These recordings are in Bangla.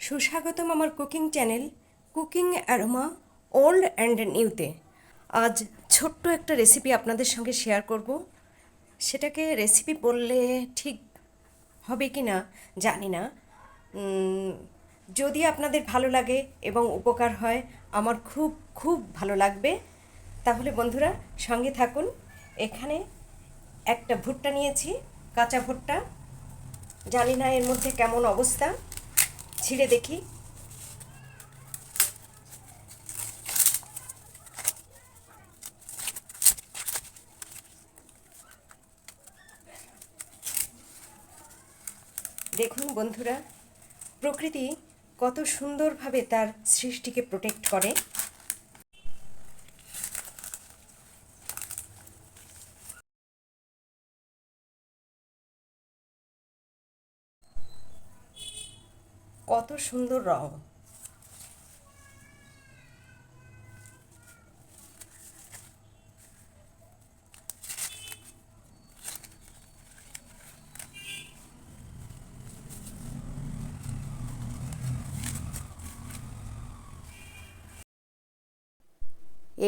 সুস্বাগতম আমার cooking channel cooking aroma old and নিউতে। আজ ছোট্ট একটা রেসিপি আপনাদের সঙ্গে শেয়ার করব। সেটাকে রেসিপি বললে ঠিক হবে কি না জানি না। যদি আপনাদের ভালো লাগে এবং উপকার হয় আমার খুব খুব ভালো লাগবে। তাহলে বন্ধুরা সঙ্গে থাকুন। এখানে একটা ভুট্টা নিয়েছি, কাঁচা ভুট্টা। জানি না এর মধ্যে কেমন অবস্থা, ছিঁড়ে দেখি। দেখুন বন্ধুরা, প্রকৃতি কত সুন্দরভাবে তার সৃষ্টিকে প্রোটেক্ট করে। কত সুন্দর রং।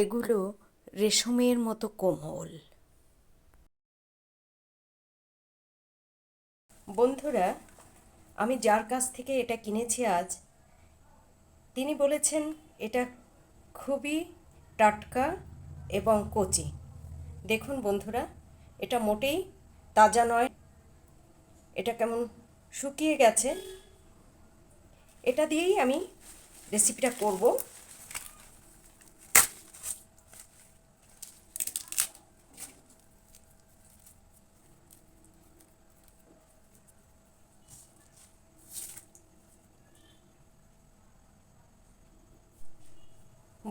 এগুলো রেশমের মতো কোমল। বন্ধুরা, আমি যার কাছ থেকে এটা কিনেছি আজ, তিনি বলেছেন এটা খুবই টাটকা এবং কচি। দেখুন বন্ধুরা, এটা মোটেই তাজা নয়, এটা কেমন শুকিয়ে গেছে। এটা দিয়েই আমি রেসিপিটা করব।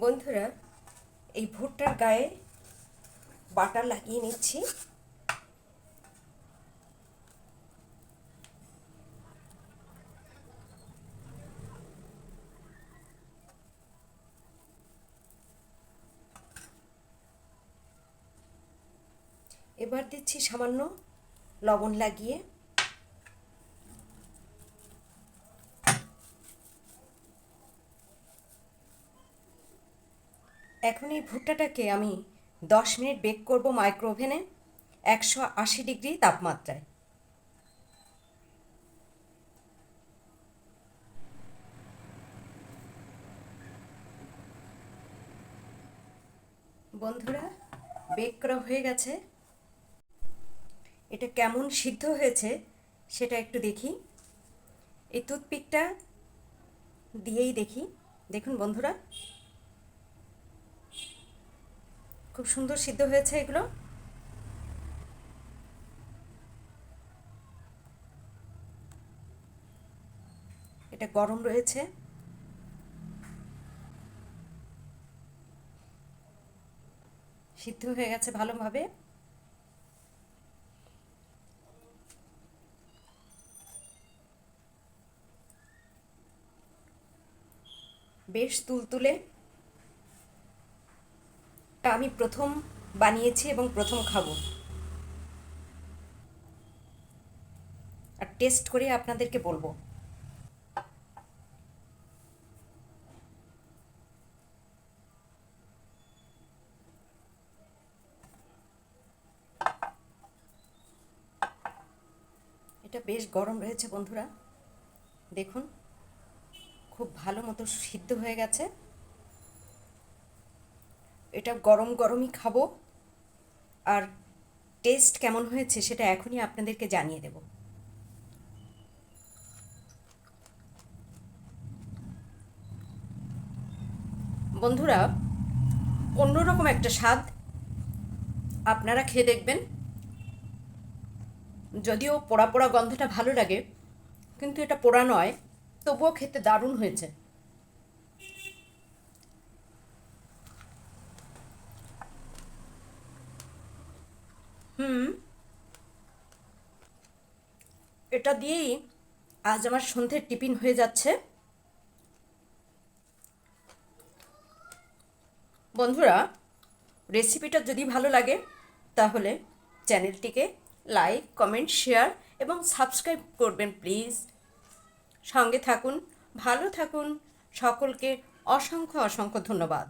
বন্ধুরা, এই ভুট্টার গায়ে বাটার লাগিয়ে নিচ্ছি। এবার দিচ্ছি সামান্য লবণ লাগিয়ে। এখন এই ভুট্টাটাকে আমি 10 মিনিট বেক করব মাইক্রো ওভেনে 180 ডিগ্রি তাপমাত্রায়। বন্ধুরা, বেক করা হয়ে গেছে। এটা কেমন সিদ্ধ হয়েছে সেটা একটু দেখি। এই টুথপিকটা দিয়েই দেখি। দেখুন বন্ধুরা, খুব সুন্দর সিদ্ধ হয়েছে এগুলো। এটা গরম রয়েছে। সিদ্ধ হয়ে গেছে ভালোভাবে। বেশ তুলতুলে। এটা আমি প্রথম বানিয়েছি এবং প্রথম খাবো, আর টেস্ট করে আপনাদেরকে বলবো। এটা বেশ গরম রয়েছে বন্ধুরা। দেখুন, খুব ভালো মতো সিদ্ধ হয়ে গেছে। এটা গরম গরমই খাবো, আর টেস্ট কেমন হয়েছে সেটা এখনই আপনাদেরকে জানিয়ে দেব। বন্ধুরা, অন্যরকম একটা স্বাদ, আপনারা খেয়ে দেখবেন। যদিও পোড়া পোড়া গন্ধটা ভালো লাগে, কিন্তু এটা পোড়া নয়, তবুও খেতে দারুণ হয়েছে। এটা দিয়েই আজ আমার সন্ধ্যের টিফিন হয়ে যাচ্ছে। বন্ধুরা, রেসিপিটা যদি ভালো লাগে তাহলে চ্যানেলটিকে লাইক, কমেন্ট, শেয়ার এবং সাবস্ক্রাইব করবেন প্লিজ। সঙ্গে থাকুন। ভালো থাকুন। সকলকে অসংখ্য অসংখ্য ধন্যবাদ।